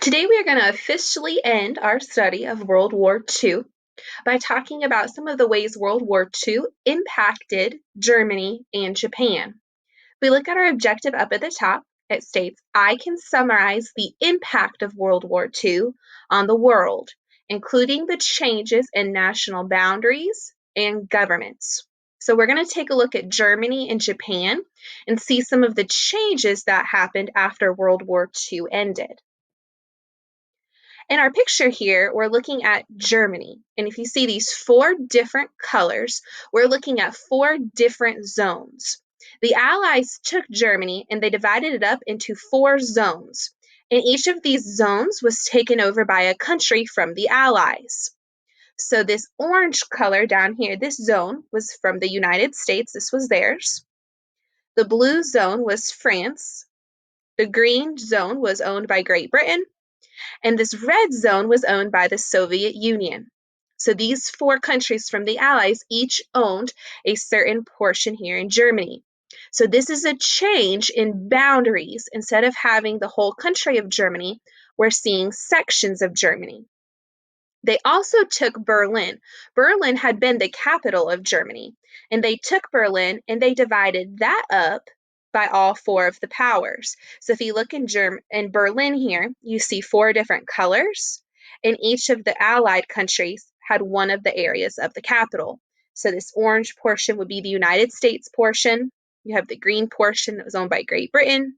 Today, we are going to officially end our study of World War II by talking about some of the ways World War II impacted Germany and Japan. If we look at our objective up at the top, it states, I can summarize the impact of World War II on the world, including the changes in national boundaries and governments. So we're going to take a look at Germany and Japan and see some of the changes that happened after World War II ended. In our picture here, we're looking at Germany. And if you see these four different colors, we're looking at four different zones. The Allies took Germany and they divided it up into four zones. And each of these zones was taken over by a country from the Allies. So this orange color down here, this zone was from the United States. This was theirs. The blue zone was France. The green zone was owned by Great Britain. And this red zone was owned by the Soviet Union. So these four countries from the Allies each owned a certain portion here in Germany. So this is a change in boundaries. Instead of having the whole country of Germany, we're seeing sections of Germany. They also took Berlin. Berlin had been the capital of Germany, and they took Berlin and they divided that up by all four of the powers. So if you look in Berlin here, you see four different colors, and each of the Allied countries had one of the areas of the capital. So this orange portion would be the United States portion. You have the green portion that was owned by Great Britain,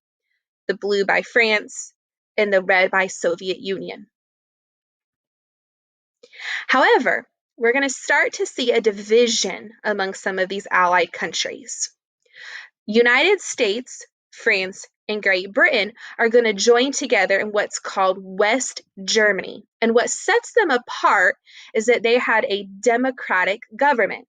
the blue by France, and the red by Soviet Union. However, we're going to start to see a division among some of these allied countries. United States, France, and Great Britain are going to join together in what's called West Germany. And what sets them apart is that they had a democratic government.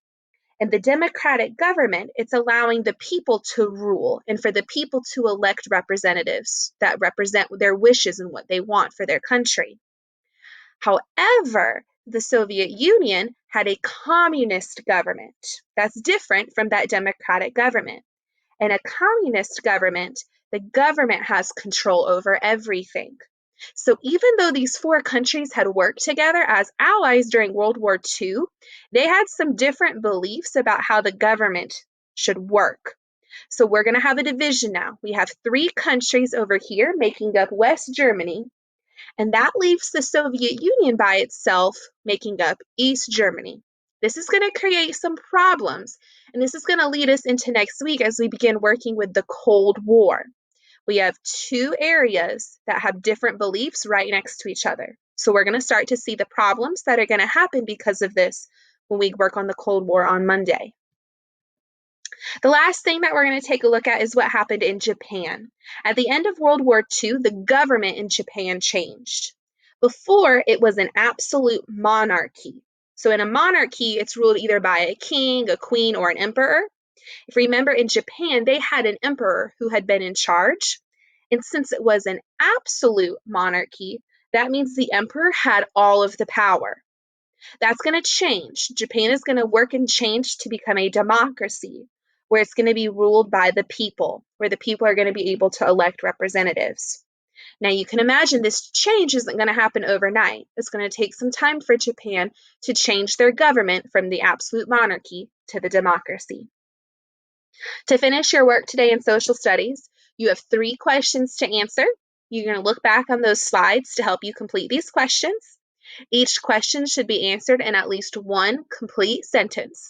And the democratic government, it's allowing the people to rule and for the people to elect representatives that represent their wishes and what they want for their country. However, the Soviet Union had a communist government. That's different from that democratic government. In a communist government, the government has control over everything. So even though these four countries had worked together as allies during World War II, they had some different beliefs about how the government should work. So we're going to have a division now. We have three countries over here making up West Germany, and that leaves the Soviet Union by itself, making up East Germany. This is going to create some problems, and this is going to lead us into next week as we begin working with the Cold War. We have two areas that have different beliefs right next to each other. So we're going to start to see the problems that are going to happen because of this when we work on the Cold War on Monday. The last thing that we're going to take a look at is what happened in Japan. At the end of World War II, the government in Japan changed. Before, it was an absolute monarchy. So in a monarchy, it's ruled either by a king, a queen, or an emperor. If you remember, in Japan, they had an emperor who had been in charge. And since it was an absolute monarchy, that means the emperor had all of the power. That's going to change. Japan is going to work and change to become a democracy, where it's going to be ruled by the people, where the people are going to be able to elect representatives. Now, you can imagine this change isn't going to happen overnight. It's going to take some time for Japan to change their government from the absolute monarchy to the democracy. To finish your work today in social studies, you have 3 questions to answer. You're going to look back on those slides to help you complete these questions. Each question should be answered in at least one complete sentence.